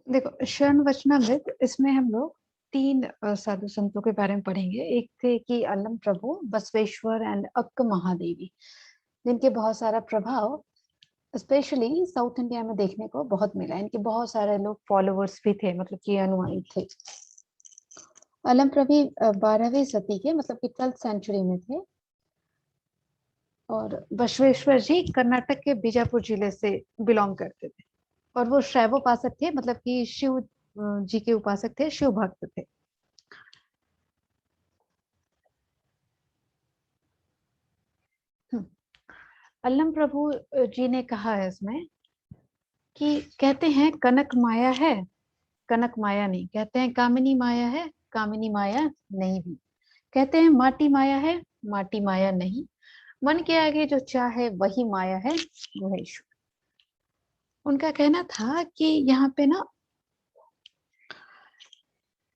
देखो, शरण वचनामृत, इसमें हम लोग तीन साधु संतों के बारे में पढ़ेंगे। एक थे कि अलम प्रभु, बसवेश्वर एंड अक्क महादेवी, जिनके बहुत सारा प्रभाव स्पेशली साउथ इंडिया में देखने को बहुत मिला। इनके बहुत सारे लोग फॉलोअर्स भी थे, मतलब कि अनुयायी थे। अलम प्रभु 12वीं सदी के, मतलब कि 12th सेंचुरी में थे। और बसवेश्वर जी कर्नाटक के बीजापुर जिले से बिलोंग करते थे। और वो शैव उपासक थे, मतलब कि शिव जी के उपासक थे, शिव भक्त थे। हम्म। अल्लम प्रभु जी ने कहा है इसमें कि कहते हैं कनक माया है, कनक माया नहीं। कहते हैं कामिनी माया है, कामिनी माया नहीं भी। कहते हैं माटी माया है, माटी माया नहीं। मन के आगे जो चाहे वही माया है, वो है ईश्वर। उनका कहना था कि यहाँ पे ना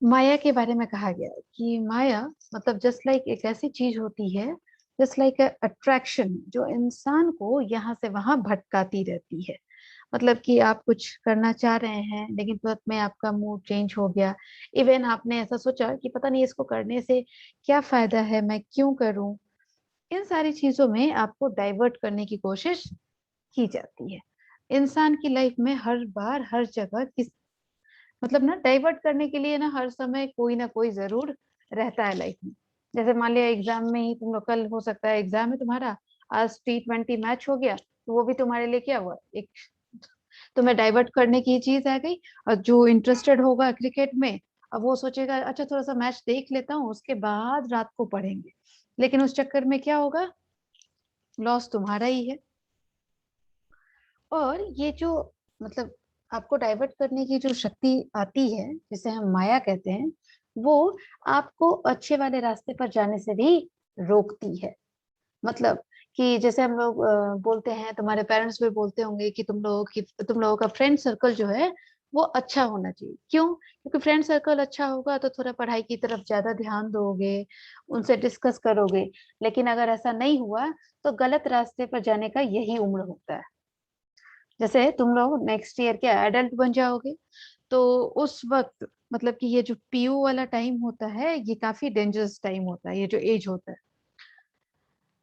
माया के बारे में कहा गया है कि माया मतलब जस्ट लाइक एक ऐसी चीज होती है, जस्ट लाइक अट्रैक्शन, जो इंसान को यहाँ से वहां भटकाती रहती है। मतलब कि आप कुछ करना चाह रहे हैं, लेकिन तुरंत में आपका मूड चेंज हो गया। इवन आपने ऐसा सोचा कि पता नहीं इसको करने से क्या फायदा है, मैं क्यों करूं। इन सारी चीजों में आपको डाइवर्ट करने की कोशिश की जाती है। इंसान की लाइफ में हर बार हर जगह किस मतलब ना डाइवर्ट करने के लिए ना हर समय कोई ना कोई जरूर रहता है लाइफ में। जैसे मान लिया एग्जाम में ही तुम लोग, कल हो सकता है एग्जाम है तुम्हारा, आज T20 मैच हो गया, तो वो भी तुम्हारे लिए क्या हुआ, एक तुम्हें डाइवर्ट करने की चीज आ गई। और जो इंटरेस्टेड होगा क्रिकेट में, अब वो सोचेगा अच्छा थोड़ा सा मैच देख लेता हूँ, उसके बाद रात को पढ़ेंगे। लेकिन उस चक्कर में क्या होगा, लॉस तुम्हारा ही है। और ये जो मतलब आपको डाइवर्ट करने की जो शक्ति आती है, जिसे हम माया कहते हैं, वो आपको अच्छे वाले रास्ते पर जाने से भी रोकती है। मतलब कि जैसे हम लोग बोलते हैं, तुम्हारे पेरेंट्स भी बोलते होंगे कि तुम लोगों का फ्रेंड सर्कल जो है वो अच्छा होना चाहिए। क्यों? क्योंकि फ्रेंड सर्कल अच्छा होगा तो थोड़ा पढ़ाई की तरफ ज्यादा ध्यान दोगे, उनसे डिस्कस करोगे। लेकिन अगर ऐसा नहीं हुआ तो गलत रास्ते पर जाने का यही उम्र होता है। जैसे तुम लोग नेक्स्ट ईयर के एडल्ट बन जाओगे, तो उस वक्त मतलब कि ये जो पीयू वाला टाइम होता है, ये काफी डेंजरस टाइम होता है, ये जो एज होता है।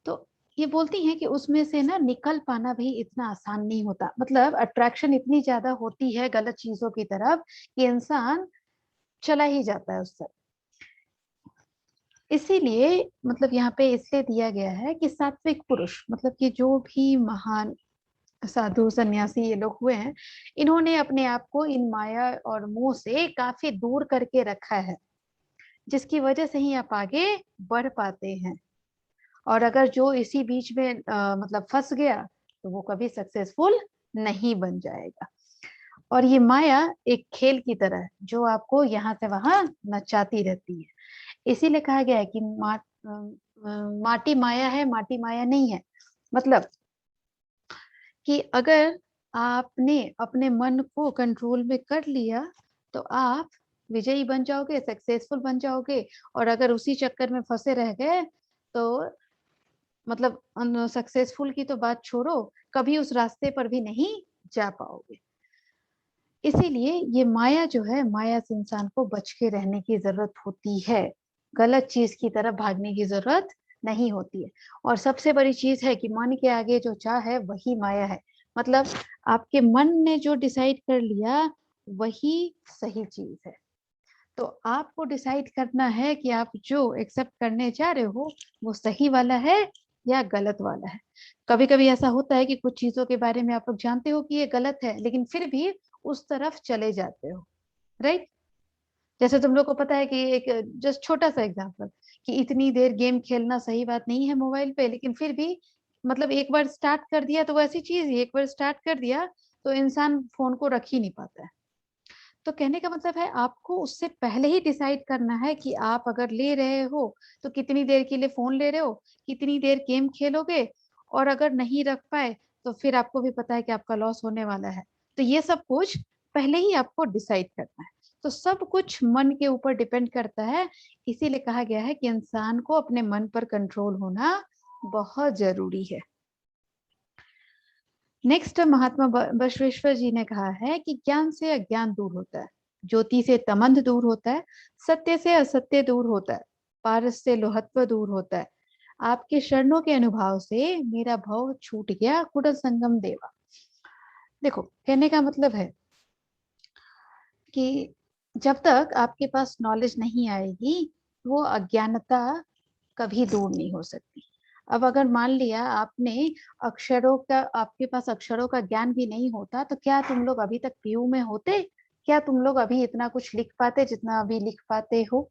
तो ये बोलती हैं कि उसमें से ना निकल पाना भी इतना आसान नहीं होता। मतलब अट्रैक्शन इतनी ज्यादा होती है गलत चीजों की तरफ कि इंसान चला ही जाता है उससे। इसीलिए मतलब यहाँ पे इसलिए दिया गया है कि सात्विक पुरुष, मतलब कि जो भी महान साधु सन्यासी ये लोग हुए हैं, इन्होंने अपने आप को इन माया और मोह से काफी दूर करके रखा है, जिसकी वजह से ही आप आगे बढ़ पाते हैं। और अगर जो इसी बीच में मतलब फंस गया, तो वो कभी सक्सेसफुल नहीं बन जाएगा। और ये माया एक खेल की तरह है, जो आपको यहाँ से वहां नचाती रहती है। इसीलिए कहा गया है कि माटी माया है, माटी माया नहीं है। मतलब कि अगर आपने अपने मन को कंट्रोल में कर लिया, तो आप विजयी बन जाओगे, सक्सेसफुल बन जाओगे। और अगर उसी चक्कर में फंसे रह गए, तो मतलब सक्सेसफुल की तो बात छोड़ो, कभी उस रास्ते पर भी नहीं जा पाओगे। इसीलिए ये माया जो है, माया से इंसान को बच के रहने की जरूरत होती है। गलत चीज की तरफ भागने की जरूरत नहीं होती है। और सबसे बड़ी चीज है कि मन के आगे जो चाह है वही माया है। मतलब आपके मन ने जो डिसाइड कर लिया, वही सही चीज है। तो आपको डिसाइड करना है कि आप जो एक्सेप्ट करने जा रहे हो, वो सही वाला है या गलत वाला है। कभी कभी ऐसा होता है कि कुछ चीजों के बारे में आप लोग जानते हो कि ये गलत है, लेकिन फिर भी उस तरफ चले जाते हो, राइट। जैसे तुम लोग को पता है कि एक जस्ट छोटा सा एग्जांपल, कि इतनी देर गेम खेलना सही बात नहीं है मोबाइल पे, लेकिन फिर भी मतलब एक बार स्टार्ट कर दिया तो वो ऐसी चीज है, एक बार स्टार्ट कर दिया तो इंसान फोन को रख ही नहीं पाता है। तो कहने का मतलब है, आपको उससे पहले ही डिसाइड करना है कि आप अगर ले रहे हो तो कितनी देर के लिए फोन ले रहे हो, कितनी देर गेम खेलोगे। और अगर नहीं रख पाए, तो फिर आपको भी पता है कि आपका लॉस होने वाला है। तो ये सब कुछ पहले ही आपको डिसाइड करना है। तो सब कुछ मन के ऊपर डिपेंड करता है। इसीलिए कहा गया है कि इंसान को अपने मन पर कंट्रोल होना बहुत जरूरी है। नेक्स्ट महात्मा बसवेश्वर जी ने कहा है कि ज्ञान से अज्ञान दूर होता है, ज्योति से तमंध दूर होता है, सत्य से असत्य दूर होता है, पारस से लोहत्व दूर होता है, आपके शरणों के अनुभाव से मेरा भव छूट गया, कुटिल संगम देवा। देखो, कहने का मतलब है कि जब तक आपके पास नॉलेज नहीं आएगी, वो अज्ञानता कभी दूर नहीं हो सकती। अब अगर मान लिया आपने अक्षरों का, आपके पास अक्षरों का ज्ञान भी नहीं होता, तो क्या तुम लोग अभी तक पीयू में होते? क्या तुम लोग अभी इतना कुछ लिख पाते जितना अभी लिख पाते हो?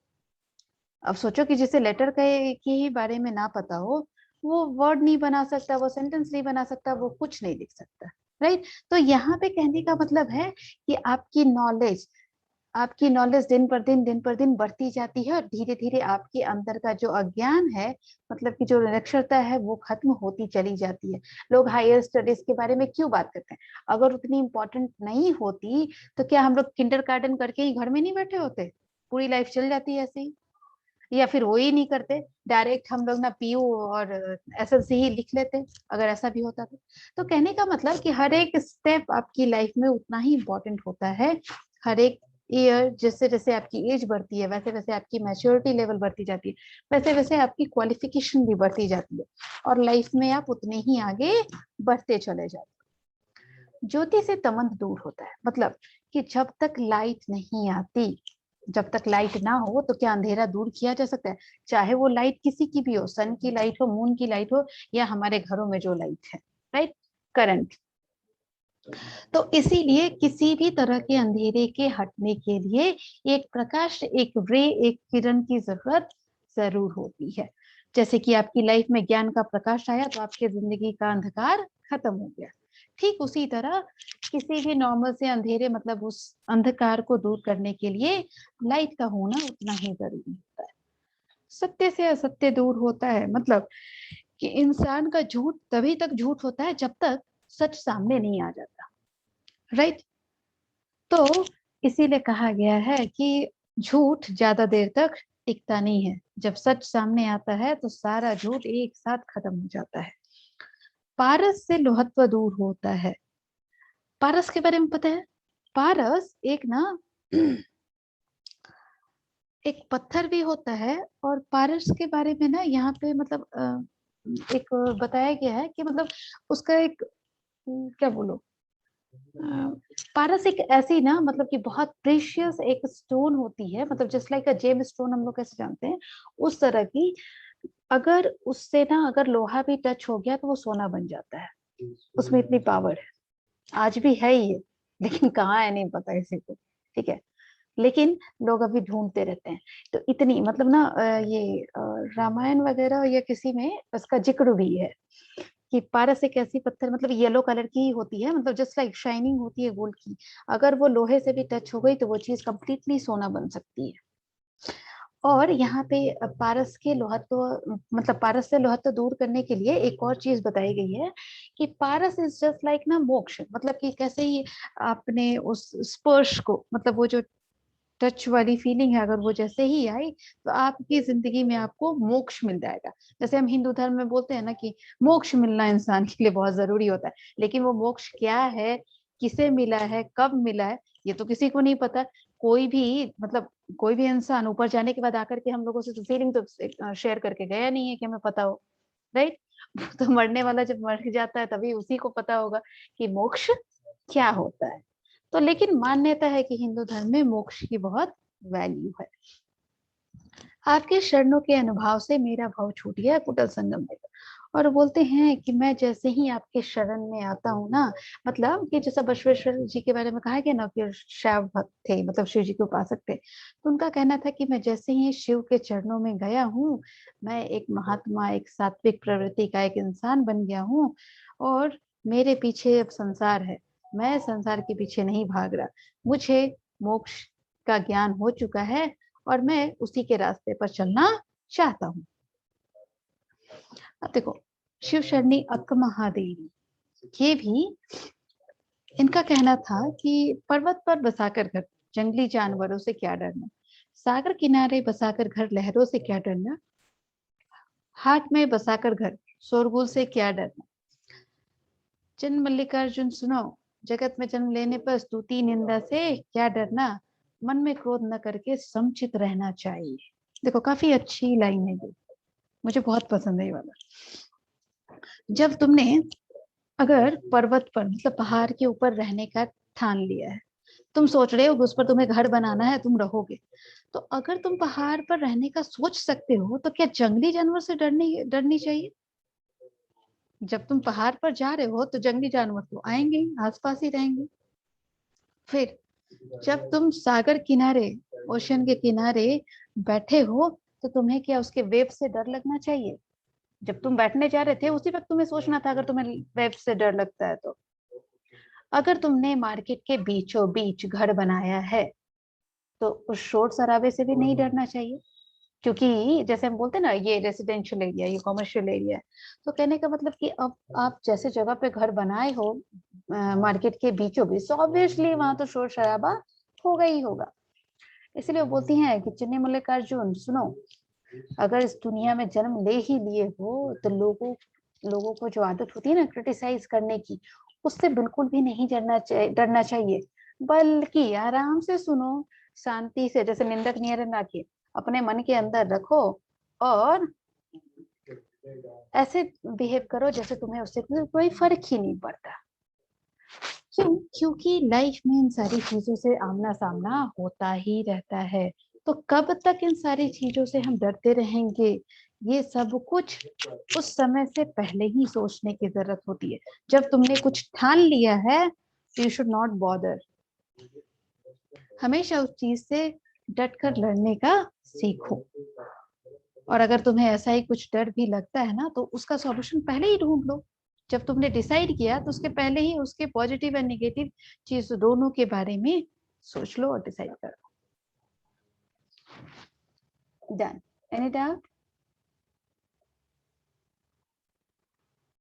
अब सोचो कि जिसे लेटर के ही बारे में ना पता हो, वो वर्ड नहीं बना सकता, वो सेंटेंस नहीं बना सकता, वो कुछ नहीं लिख सकता। राइट? तो यहाँ पे कहने का मतलब है कि आपकी नॉलेज दिन पर दिन बढ़ती जाती है, और धीरे धीरे आपके अंदर का जो अज्ञान है, मतलब कि जो निरक्षरता है, वो खत्म होती चली जाती है। लोग हायर स्टडीज के बारे में क्यों बात करते हैं? अगर उतनी इंपॉर्टेंट नहीं होती, तो क्या हम लोग किंडरगार्टन करके ही घर में नहीं बैठे होते? पूरी लाइफ चल जाती है ऐसे ही। या फिर वो ही नहीं करते, डायरेक्ट हम लोग ना पीयू और एसएलसी ही लिख लेते, अगर ऐसा भी होता तो कहने का मतलब कि हर एक स्टेप आपकी लाइफ में उतना ही इम्पोर्टेंट होता है। हर एक ईयर, जैसे जैसे आपकी एज बढ़ती है, वैसे वैसे आपकी मैच्योरिटी लेवल बढ़ती जाती है, वैसे वैसे आपकी क्वालिफिकेशन भी बढ़ती जाती है, और लाइफ में आप उतने ही आगे बढ़ते चले जाते हैं। ज्योति से तमंद दूर होता है, मतलब कि जब तक लाइट नहीं आती, जब तक लाइट ना हो, तो क्या अंधेरा दूर किया जा सकता है? चाहे वो लाइट किसी की भी हो, सन की लाइट हो, मून की लाइट हो, या हमारे घरों में जो लाइट है, राइट, करंट। तो इसीलिए किसी भी तरह के अंधेरे के हटने के लिए एक प्रकाश, एक रे, एक किरण की जरूरत जरूर होती है। जैसे कि आपकी लाइफ में ज्ञान का प्रकाश आया, तो आपकी जिंदगी का अंधकार खत्म हो गया। ठीक उसी तरह किसी भी नॉर्मल से अंधेरे, मतलब उस अंधकार को दूर करने के लिए लाइट का होना उतना ही जरूरी होता है। सत्य से असत्य दूर होता है, मतलब कि इंसान का झूठ तभी तक झूठ होता है जब तक सच सामने नहीं आ जाता। राइट? तो इसीलिए कहा गया है कि झूठ ज्यादा देर तक टिकता नहीं है। जब सच सामने आता है, तो सारा झूठ एक साथ खत्म हो जाता है। पारस से लोहत्व दूर होता है। पारस के बारे में पता है? पारस एक ना एक पत्थर भी होता है। और पारस के बारे में ना यहाँ पे मतलब एक बताया गया है कि मतलब उसका एक क्या बोलो, पारस एक ऐसी ना, मतलब कि बहुत प्रीशियस एक स्टोन होती है, मतलब just like a gem stone हम लोग कैसे जानते हैं, उस तरह की। अगर उससे ना अगर लोहा भी टच हो गया, तो वो सोना बन जाता है। उसमें इतनी पावर है। आज भी है ये, लेकिन कहाँ है नहीं पता किसी को। ठीक है, लेकिन लोग अभी ढूंढते रहते हैं। तो इतनी मतलब ना ये रामायण वगैरह या किसी में उसका जिक्र भी है कि पारस एक ऐसी पत्थर, मतलब येलो कलर की होती है, मतलब जस्ट लाइक शाइनिंग होती है गोल्ड की। अगर वो लोहे से भी टच हो गई, तो वो चीज कंप्लीटली सोना बन सकती है। और यहाँ पे पारस के लोहत्व, मतलब पारस से लोहत्व दूर करने के लिए एक और चीज बताई गई है कि पारस इज जस्ट लाइक ना मोक्ष, मतलब कि कैसे ही आपने उस स्पर्श को, मतलब वो जो टच वाली फीलिंग है, अगर वो जैसे ही आई, तो आपकी जिंदगी में आपको मोक्ष मिल जाएगा। जैसे हम हिंदू धर्म में बोलते हैं ना कि मोक्ष मिलना इंसान के लिए बहुत जरूरी होता है, लेकिन वो मोक्ष क्या है, किसे मिला है, कब मिला है, ये तो किसी को नहीं पता। कोई भी मतलब कोई भी इंसान ऊपर जाने के बाद आकर के हम लोगों से तो फीलिंग तो शेयर करके गया नहीं है कि हमें पता हो। राइट? तो मरने वाला जब मर जाता है, तभी उसी को पता होगा कि मोक्ष क्या होता है। तो लेकिन मान्यता है कि हिंदू धर्म में मोक्ष की बहुत वैल्यू है। आपके शरणों के अनुभाव से मेरा भाव छूट गया, कुटिल संगम में। और बोलते हैं कि मैं जैसे ही आपके शरण में आता हूँ ना, मतलब कि जैसा बसवेश्वर जी के बारे में कहा गया ना कि शैव भक्त थे, मतलब शिव जी के उपासक थे, तो उनका कहना था कि मैं जैसे ही शिव के चरणों में गया हूँ, मैं एक महात्मा, एक सात्विक प्रवृत्ति का एक इंसान बन गया हूँ। और मेरे पीछे अब संसार है, मैं संसार के पीछे नहीं भाग रहा। मुझे मोक्ष का ज्ञान हो चुका है, और मैं उसी के रास्ते पर चलना चाहता हूँ। अब देखो, शिव शरणी अक्क महादेवी, ये भी इनका कहना था कि पर्वत पर बसाकर घर, जंगली जानवरों से क्या डरना, सागर किनारे बसाकर घर, लहरों से क्या डरना, हाट में बसाकर घर, शोरगुल से क्या डरना, चिन्ह मल्लिकार्जुन सुनो, जगत में जन्म लेने पर स्तुति निंदा से क्या डरना, मन में क्रोध न करके समचित रहना चाहिए। देखो काफी अच्छी लाइन है ये, मुझे बहुत पसंद है ये वाला। जब तुमने अगर पर्वत पर मतलब पहाड़ के ऊपर रहने का ठान लिया है, तुम सोच रहे हो कि उस पर तुम्हें घर बनाना है, तुम रहोगे, तो अगर तुम पहाड़ पर रहने का सोच सकते हो तो क्या जंगली जानवर से डरनी डरनी चाहिए? जब तुम पहाड़ पर जा रहे हो तो जंगली जानवर तो आएंगे ही, आसपास ही रहेंगे। फिर जब तुम सागर किनारे, ओशन के किनारे बैठे हो, तो तुम्हें क्या उसके वेव से डर लगना चाहिए? जब तुम बैठने जा रहे थे उसी वक्त तुम्हें सोचना था अगर तुम्हें वेव से डर लगता है तो। अगर तुमने मार्केट के बीचों बीच घर बनाया है तो उस शोर शराबे से भी नहीं डरना चाहिए, क्योंकि जैसे हम बोलते हैं ना ये रेसिडेंशियल एरिया, ये कमर्शियल एरिया है। तो कहने का मतलब कि अब आप जैसे जगह पे घर बनाए हो मार्केट के बीचों बीच, ऑब्वियसली वहां तो शोर शराबा होगा ही होगा। इसलिए वो बोलती हैं कि चिन्नी मल्लिकार्जुन सुनो, अगर इस दुनिया में जन्म ले ही लिए हो तो लोगों लोगों को जो आदत होती है ना क्रिटिसाइज करने की, उससे बिल्कुल भी नहीं डरना चाहिए, बल्कि आराम से सुनो, शांति से, जैसे निंदक नियर ना के अपने मन के अंदर रखो और ऐसे बिहेव करो जैसे तुम्हें उससे कोई फर्क ही नहीं पड़ता। क्यों? क्योंकि लाइफ में इन सारी चीजों से आमना सामना होता ही रहता है। तो कब तक इन सारी चीजों से हम डरते रहेंगे? ये सब कुछ उस समय से पहले ही सोचने की जरूरत होती है। जब तुमने कुछ ठान लिया है तो यू शुड नॉट बॉदर। हमेशा उस चीज से डट कर लड़ने का सीखो। और अगर तुम्हें ऐसा ही कुछ डर भी लगता है ना तो उसका सॉल्यूशन पहले ही ढूंढ लो। जब तुमने डिसाइड किया तो उसके पहले ही उसके पॉजिटिव एंड नेगेटिव चीज दोनों के बारे में सोच लो और डिसाइड करो। डन। Any doubt?